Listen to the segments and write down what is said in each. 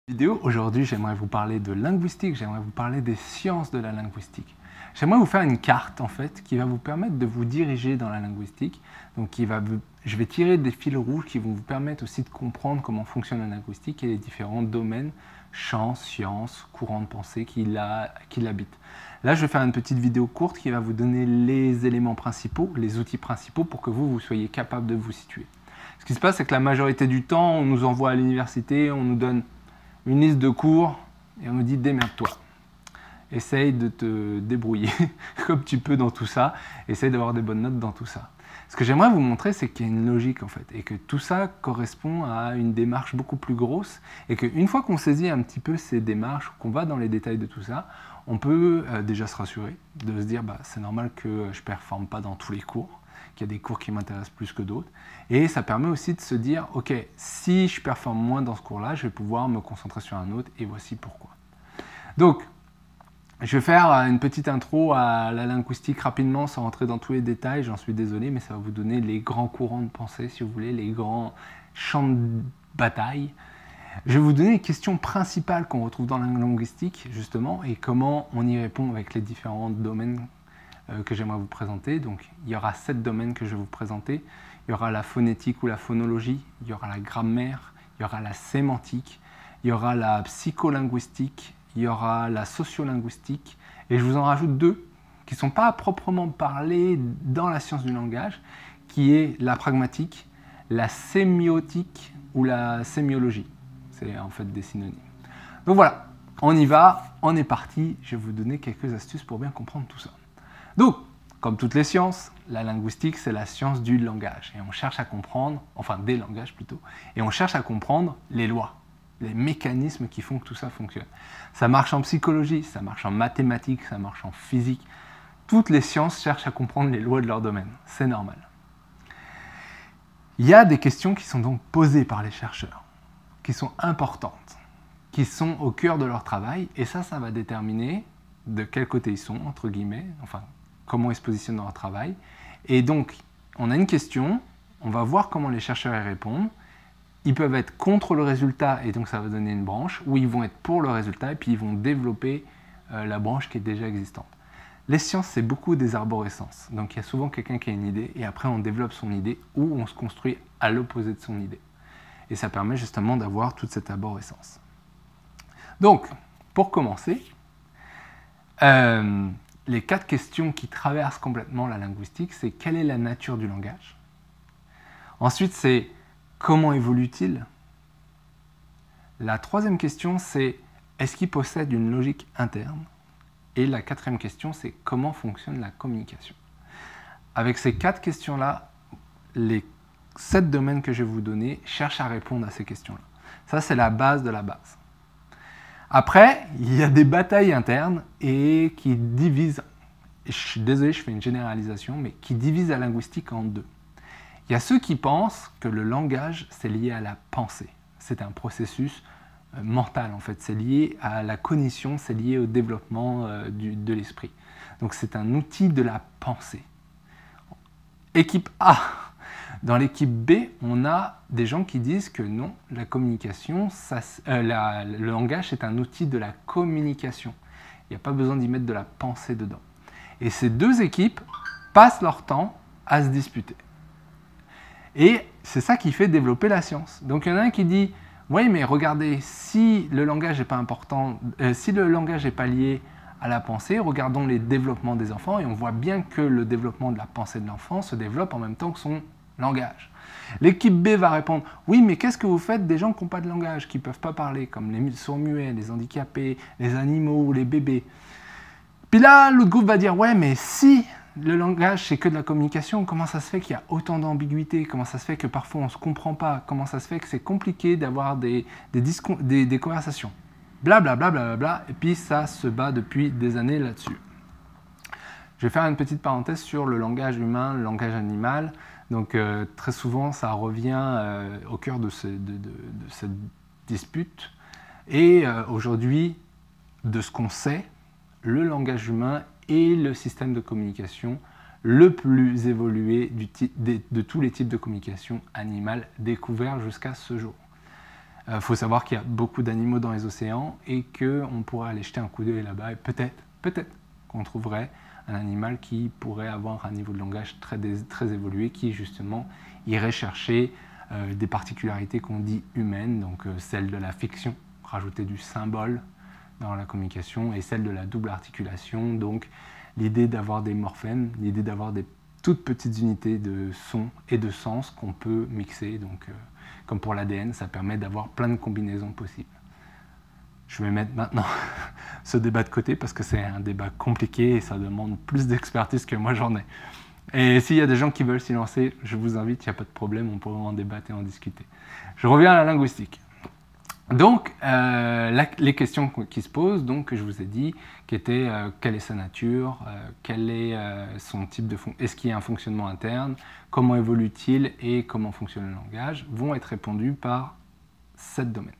Vidéo. Aujourd'hui, j'aimerais vous parler de linguistique, j'aimerais vous parler des sciences de la linguistique. J'aimerais vous faire une carte en fait qui va vous permettre de vous diriger dans la linguistique. Donc je vais tirer des fils rouges qui vont vous permettre aussi de comprendre comment fonctionne la linguistique et les différents domaines, champs, sciences, courants de pensée qui l'habitent. Là, je vais faire une petite vidéo courte qui va vous donner les éléments principaux, les outils principaux pour que vous soyez capable de vous situer. Ce qui se passe, c'est que la majorité du temps, on nous envoie à l'université, on nous donne une liste de cours et on nous dit démerde-toi. Essaye de te débrouiller comme tu peux dans tout ça, essaye d'avoir des bonnes notes dans tout ça. Ce que j'aimerais vous montrer, c'est qu'il y a une logique en fait, et que tout ça correspond à une démarche beaucoup plus grosse, et qu'une fois qu'on saisit un petit peu ces démarches, qu'on va dans les détails de tout ça, on peut déjà se rassurer, de se dire c'est normal que je ne performe pas dans tous les cours, qu'il y a des cours qui m'intéressent plus que d'autres. Et ça permet aussi de se dire, ok, si je performe moins dans ce cours-là, je vais pouvoir me concentrer sur un autre, et voici pourquoi. Donc, je vais faire une petite intro à la linguistique rapidement, sans rentrer dans tous les détails, j'en suis désolé, mais ça va vous donner les grands courants de pensée, si vous voulez, les grands champs de bataille. Je vais vous donner les questions principales qu'on retrouve dans la linguistique, justement, et comment on y répond avec les différents domaines que j'aimerais vous présenter. Donc, il y aura 7 domaines que je vais vous présenter. Il y aura la phonétique ou la phonologie, il y aura la grammaire, il y aura la sémantique, il y aura la psycholinguistique, il y aura la sociolinguistique, et je vous en rajoute 2 qui ne sont pas à proprement parler dans la science du langage, qui est la pragmatique, la sémiotique ou la sémiologie. C'est en fait des synonymes. Donc voilà, on y va, on est parti. Je vais vous donner quelques astuces pour bien comprendre tout ça. Donc, comme toutes les sciences, la linguistique, c'est la science du langage. Et on cherche à comprendre, enfin des langages plutôt, et on cherche à comprendre les lois, les mécanismes qui font que tout ça fonctionne. Ça marche en psychologie, ça marche en mathématiques, ça marche en physique. Toutes les sciences cherchent à comprendre les lois de leur domaine. C'est normal. Il y a des questions qui sont donc posées par les chercheurs, qui sont importantes, qui sont au cœur de leur travail, et ça va déterminer de quel côté ils sont, entre guillemets, enfin, comment ils se positionnent dans leur travail. Et donc, on a une question, on va voir comment les chercheurs y répondent. Ils peuvent être contre le résultat, et donc ça va donner une branche, ou ils vont être pour le résultat, et puis ils vont développer la branche qui est déjà existante. Les sciences, c'est beaucoup des arborescences. Donc, il y a souvent quelqu'un qui a une idée, et après, on développe son idée, ou on se construit à l'opposé de son idée. Et ça permet justement d'avoir toute cette arborescence. Donc, pour commencer, les 4 questions qui traversent complètement la linguistique, c'est quelle est la nature du langage? Ensuite, c'est comment évolue-t-il? La 3e question, c'est est-ce qu'il possède une logique interne? Et la 4e question, c'est comment fonctionne la communication? Avec ces 4 questions-là, les 7 domaines que je vais vous donner cherchent à répondre à ces questions-là. Ça, c'est la base de la base. Après, il y a des batailles internes et qui divisent, je suis désolé, je fais une généralisation, mais qui divisent la linguistique en 2. Il y a ceux qui pensent que le langage, c'est lié à la pensée. C'est un processus mental, en fait. C'est lié à la cognition, c'est lié au développement de l'esprit. Donc, c'est un outil de la pensée. Équipe A. Dans l'équipe B, on a des gens qui disent que non, la communication, le langage, c'est un outil de la communication. Il n'y a pas besoin d'y mettre de la pensée dedans. Et ces 2 équipes passent leur temps à se disputer. Et c'est ça qui fait développer la science. Donc il y en a un qui dit, oui, mais regardez, si le langage n'est pas important, si le langage n'est pas lié à la pensée, regardons les développements des enfants et on voit bien que le développement de la pensée de l'enfant se développe en même temps que son langage. L'équipe B va répondre, oui, mais qu'est-ce que vous faites des gens qui n'ont pas de langage, qui ne peuvent pas parler, comme les sourds-muets, les handicapés, les animaux, les bébés. Puis là, l'autre groupe va dire, ouais, mais si le langage, c'est que de la communication, comment ça se fait qu'il y a autant d'ambiguïté? Comment ça se fait que parfois on ne se comprend pas? Comment ça se fait que c'est compliqué d'avoir des conversations? Blablabla, bla, bla, bla, et puis ça se bat depuis des années là-dessus. Je vais faire une petite parenthèse sur le langage humain, le langage animal. Donc très souvent, ça revient au cœur de cette dispute. Et aujourd'hui, de ce qu'on sait, le langage humain est le système de communication le plus évolué de tous les types de communication animale découverts jusqu'à ce jour. faut savoir qu'il y a beaucoup d'animaux dans les océans et qu'on pourrait aller jeter un coup d'œil là-bas et peut-être qu'on trouverait un animal qui pourrait avoir un niveau de langage très évolué, qui justement irait chercher des particularités qu'on dit humaines, donc celle de la fiction, rajouter du symbole dans la communication, et celle de la double articulation, donc l'idée d'avoir des morphèmes, l'idée d'avoir des toutes petites unités de son et de sens qu'on peut mixer, donc comme pour l'ADN, ça permet d'avoir plein de combinaisons possibles. Je vais mettre maintenant ce débat de côté parce que c'est un débat compliqué et ça demande plus d'expertise que moi j'en ai. Et s'il y a des gens qui veulent s'y lancer, je vous invite, il n'y a pas de problème, on pourra en débattre et en discuter. Je reviens à la linguistique. Donc, les questions qui se posent, donc, que je vous ai dit, qui étaient quelle est sa nature, quel est son type de est-ce qu'il y a un fonctionnement interne, comment évolue-t-il et comment fonctionne le langage, vont être répondus par 7 domaines.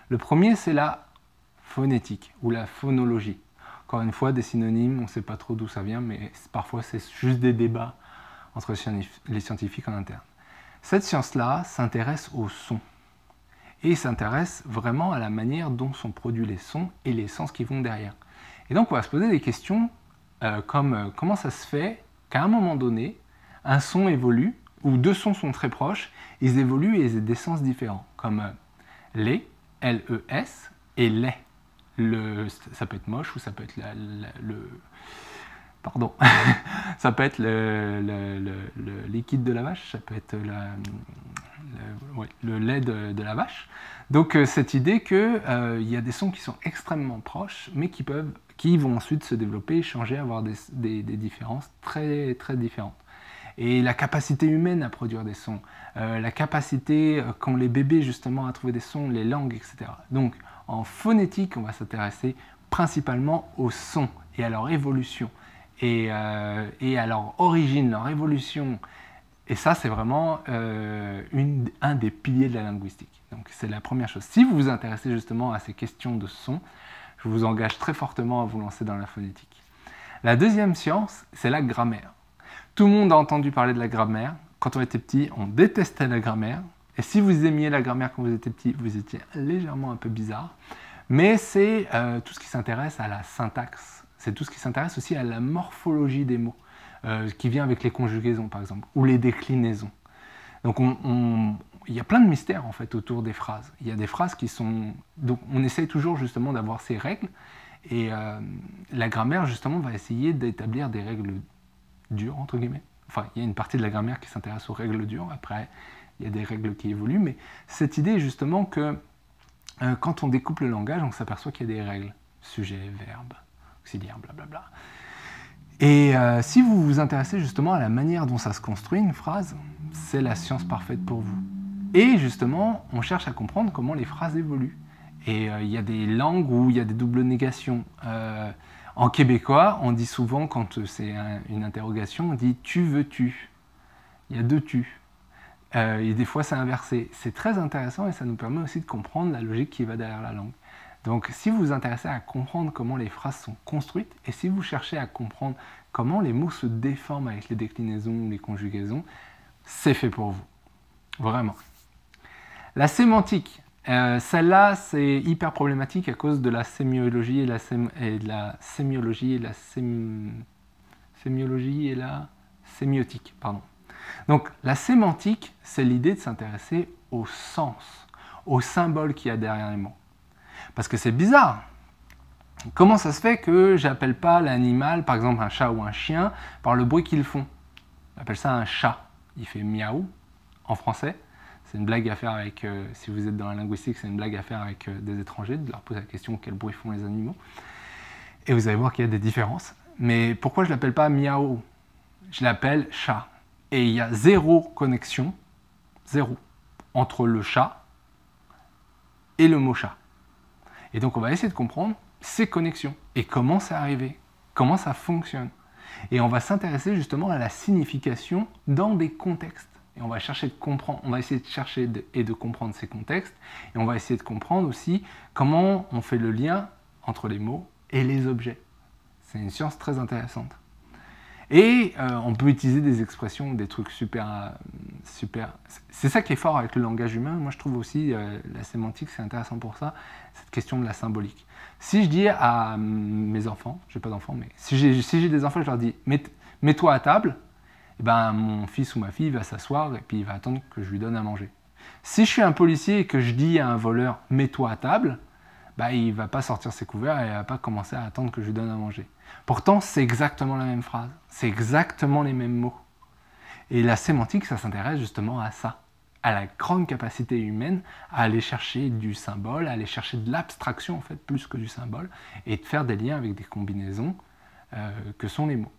Le premier, c'est la phonétique ou la phonologie. Encore une fois, des synonymes, on ne sait pas trop d'où ça vient, mais parfois c'est juste des débats entre les scientifiques en interne. Cette science-là s'intéresse au son. Et s'intéresse vraiment à la manière dont sont produits les sons et les sens qui vont derrière. Et donc on va se poser des questions comme comment ça se fait qu'à un moment donné, un son évolue, ou deux sons sont très proches, ils évoluent et ils aient des sens différents, comme les, L-E-S, et les. Ça peut être moche ou ça peut être pardon, ça peut être le liquide de la vache, ça peut être le lait de la vache. Donc cette idée qu'il y a des sons qui sont extrêmement proches, mais qui vont ensuite se développer, changer, avoir des différences très, très différentes. Et la capacité humaine à produire des sons, la capacité qu'ont les bébés justement à trouver des sons, les langues, etc. Donc en phonétique, on va s'intéresser principalement aux sons et à leur évolution. Et à leur origine, leur évolution. Et ça, c'est vraiment un des piliers de la linguistique. Donc c'est la première chose. Si vous vous intéressez justement à ces questions de son, je vous engage très fortement à vous lancer dans la phonétique. La deuxième science, c'est la grammaire. Tout le monde a entendu parler de la grammaire. Quand on était petit, on détestait la grammaire. Et si vous aimiez la grammaire quand vous étiez petit, vous étiez légèrement un peu bizarre. Mais c'est tout ce qui s'intéresse à la syntaxe. C'est tout ce qui s'intéresse aussi à la morphologie des mots, qui vient avec les conjugaisons par exemple, ou les déclinaisons. Donc il y a plein de mystères en fait autour des phrases. Il y a des phrases qui sont... Donc on essaye toujours justement d'avoir ces règles, et la grammaire justement va essayer d'établir des règles dures, entre guillemets. Enfin, il y a une partie de la grammaire qui s'intéresse aux règles dures, après il y a des règles qui évoluent, mais cette idée justement que quand on découpe le langage, on s'aperçoit qu'il y a des règles, sujet, verbe, auxiliaire, blablabla. Et si vous vous intéressez justement à la manière dont ça se construit une phrase, c'est la science parfaite pour vous. Et justement, on cherche à comprendre comment les phrases évoluent. Et il y a des langues où il y a des doubles négations. En québécois, on dit souvent, quand c'est une interrogation, on dit « tu veux-tu ». Il y a deux « tu ». Et des fois, c'est inversé. C'est très intéressant et ça nous permet aussi de comprendre la logique qui va derrière la langue. Donc, si vous vous intéressez à comprendre comment les phrases sont construites, et si vous cherchez à comprendre comment les mots se déforment avec les déclinaisons ou les conjugaisons, c'est fait pour vous. Vraiment. La sémantique. Celle-là, c'est hyper problématique à cause de la sémiologie et la sémiotique. Pardon. Donc, la sémantique, c'est l'idée de s'intéresser au sens, au symbole qu'il y a derrière les mots. Parce que c'est bizarre. Comment ça se fait que j'appelle pas l'animal, par exemple un chat ou un chien, par le bruit qu'ils font? J'appelle ça un chat. Il fait miaou en français. C'est une blague à faire avec, si vous êtes dans la linguistique, c'est une blague à faire avec des étrangers, de leur poser la question quel bruit font les animaux. Et vous allez voir qu'il y a des différences. Mais pourquoi je ne l'appelle pas miaou? Je l'appelle chat. Et il y a zéro connexion, zéro, entre le chat et le mot chat. Et donc on va essayer de comprendre ces connexions et comment c'est arrivé, comment ça fonctionne. Et on va s'intéresser justement à la signification dans des contextes. Et on va chercher de comprendre, on va essayer de chercher et de comprendre ces contextes. Et on va essayer de comprendre aussi comment on fait le lien entre les mots et les objets. C'est une science très intéressante. Et on peut utiliser des expressions, des trucs super... C'est ça qui est fort avec le langage humain. Moi, je trouve aussi la sémantique, c'est intéressant pour ça, cette question de la symbolique. Si je dis à mes enfants, j'ai pas d'enfants, mais si j'ai des enfants, je leur dis mets-toi à table, et ben, mon fils ou ma fille va s'asseoir et puis il va attendre que je lui donne à manger. Si je suis un policier et que je dis à un voleur mets-toi à table, bah, il ne va pas sortir ses couverts et il ne va pas commencer à attendre que je lui donne à manger. Pourtant, c'est exactement la même phrase, c'est exactement les mêmes mots. Et la sémantique, ça s'intéresse justement à ça, à la grande capacité humaine à aller chercher du symbole, à aller chercher de l'abstraction en fait, plus que du symbole, et de faire des liens avec des combinaisons que sont les mots.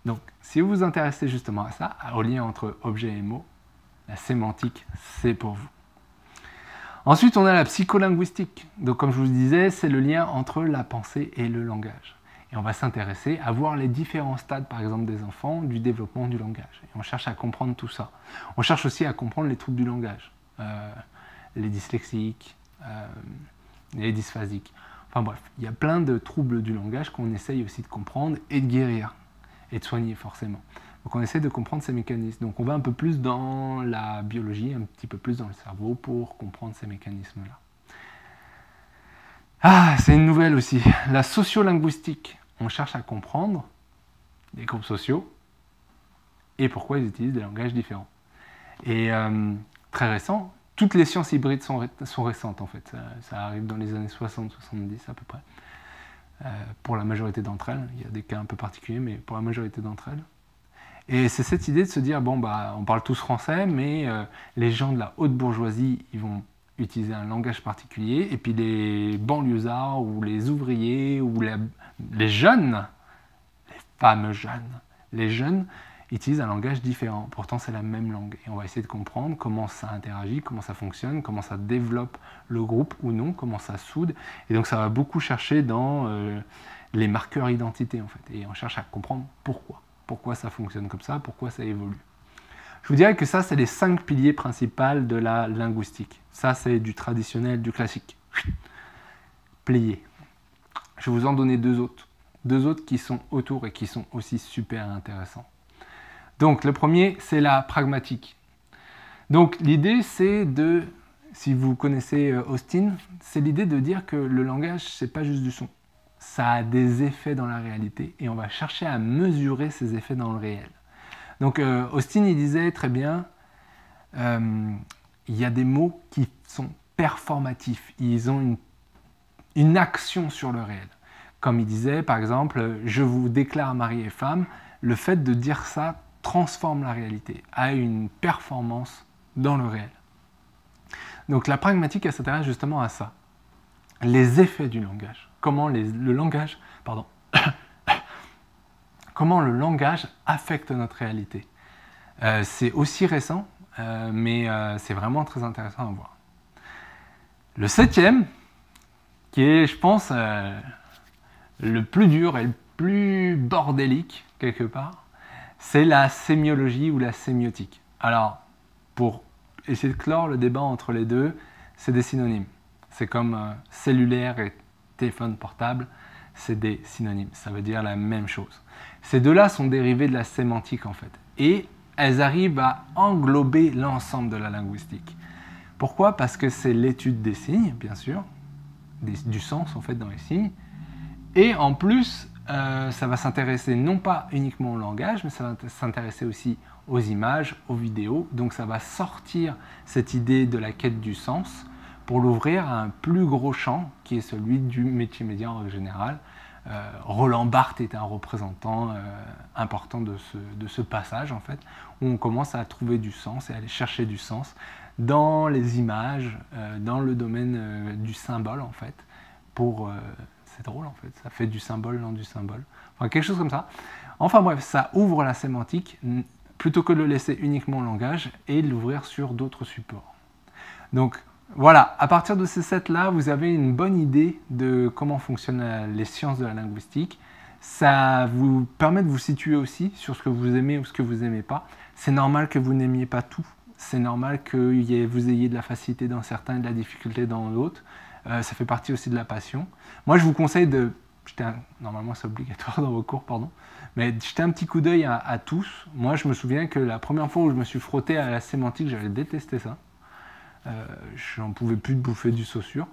Donc, si vous vous intéressez justement à ça, au lien entre objet et mots, la sémantique, c'est pour vous. Ensuite, on a la psycholinguistique. Donc, comme je vous disais, c'est le lien entre la pensée et le langage. Et on va s'intéresser à voir les différents stades, par exemple, des enfants, du développement du langage. Et on cherche à comprendre tout ça. On cherche aussi à comprendre les troubles du langage, les dyslexiques, les dysphasiques. Enfin bref, il y a plein de troubles du langage qu'on essaye aussi de comprendre et de guérir, et de soigner forcément. Donc on essaie de comprendre ces mécanismes. Donc on va un peu plus dans la biologie, un petit peu plus dans le cerveau pour comprendre ces mécanismes-là. Ah, c'est une nouvelle aussi, la sociolinguistique. On cherche à comprendre les groupes sociaux et pourquoi ils utilisent des langages différents. Et très récent, toutes les sciences hybrides sont récentes en fait. Ça arrive dans les années 60-70 à peu près. Pour la majorité d'entre elles, il y a des cas un peu particuliers, mais pour la majorité d'entre elles. Et c'est cette idée de se dire, bon, bah, on parle tous français, mais les gens de la haute bourgeoisie, ils vont utiliser un langage particulier, et puis les banlieusards, ou les ouvriers, ou les jeunes, les fameux jeunes, les jeunes utilisent un langage différent. Pourtant, c'est la même langue. Et on va essayer de comprendre comment ça interagit, comment ça fonctionne, comment ça développe le groupe ou non, comment ça soude. Et donc, ça va beaucoup chercher dans les marqueurs identité, en fait. Et on cherche à comprendre pourquoi. Pourquoi ça fonctionne comme ça, pourquoi ça évolue. Je vous dirais que ça, c'est les 5 piliers principaux de la linguistique. Ça, c'est du traditionnel, du classique. Plié. Je vais vous en donner 2 autres. 2 autres qui sont autour et qui sont aussi super intéressants. Donc, le premier, c'est la pragmatique. Donc, l'idée, c'est de, si vous connaissez Austin, c'est l'idée de dire que le langage, c'est pas juste du son. Ça a des effets dans la réalité et on va chercher à mesurer ces effets dans le réel. Donc Austin, il disait très bien, il y a des mots qui sont performatifs, ils ont une action sur le réel. Comme il disait, par exemple, je vous déclare mari et femme, le fait de dire ça transforme la réalité, a une performance dans le réel. Donc la pragmatique, elle s'intéresse justement à ça, les effets du langage. Comment le langage affecte notre réalité. C'est aussi récent, mais c'est vraiment très intéressant à voir. Le 7e, qui est, je pense, le plus dur et le plus bordélique, quelque part, c'est la sémiologie ou la sémiotique. Alors, pour essayer de clore le débat entre les deux, c'est des synonymes. C'est comme cellulaire et téléphone portable, c'est des synonymes, ça veut dire la même chose. Ces deux-là sont dérivés de la sémantique en fait, et elles arrivent à englober l'ensemble de la linguistique. Pourquoi? Parce que c'est l'étude des signes, bien sûr, du sens en fait dans les signes, et en plus, ça va s'intéresser non pas uniquement au langage, mais ça va s'intéresser aussi aux images, aux vidéos, donc ça va sortir cette idée de la quête du sens, pour l'ouvrir à un plus gros champ qui est celui du métier média en général. Roland Barthes est un représentant important de ce passage en fait, où on commence à trouver du sens et à aller chercher du sens dans les images, dans le domaine du symbole en fait. C'est drôle en fait, ça fait du symbole dans du symbole. Enfin quelque chose comme ça. Enfin bref, ça ouvre la sémantique plutôt que de le laisser uniquement au langage et de l'ouvrir sur d'autres supports. Donc voilà, à partir de ces 7-là, vous avez une bonne idée de comment fonctionnent les sciences de la linguistique. Ça vous permet de vous situer aussi sur ce que vous aimez ou ce que vous n'aimez pas. C'est normal que vous n'aimiez pas tout. C'est normal que vous ayez de la facilité dans certains et de la difficulté dans d'autres. Ça fait partie aussi de la passion. Moi, je vous conseille de normalement c'est obligatoire dans vos cours, pardon, mais jetez un petit coup d'œil à tous. Moi, je me souviens que la première fois où je me suis frotté à la sémantique, j'avais détesté ça. J'en pouvais plus de bouffer du Saussure.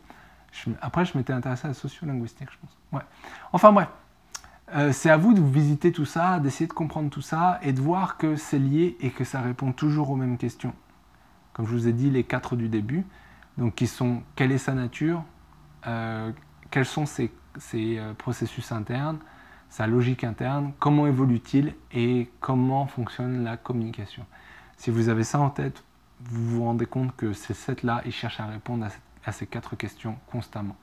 Après, je m'étais intéressé à la sociolinguistique, je pense. Ouais. Enfin bref, c'est à vous de visiter tout ça, d'essayer de comprendre tout ça et de voir que c'est lié et que ça répond toujours aux mêmes questions. Comme je vous ai dit, les 4 du début, donc qui sont quelle est sa nature, quels sont ses processus internes, sa logique interne, comment évolue-t-il et comment fonctionne la communication. Si vous avez ça en tête, vous vous rendez compte que ces 7-là, ils cherchent à répondre à ces 4 questions constamment.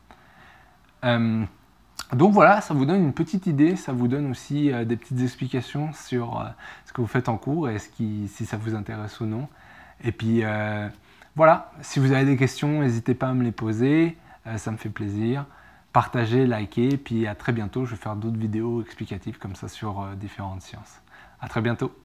Donc voilà, ça vous donne une petite idée, ça vous donne aussi des petites explications sur ce que vous faites en cours et si ça vous intéresse ou non. Et puis voilà, si vous avez des questions, n'hésitez pas à me les poser, ça me fait plaisir. Partagez, likez, puis à très bientôt, je vais faire d'autres vidéos explicatives comme ça sur différentes sciences. À très bientôt.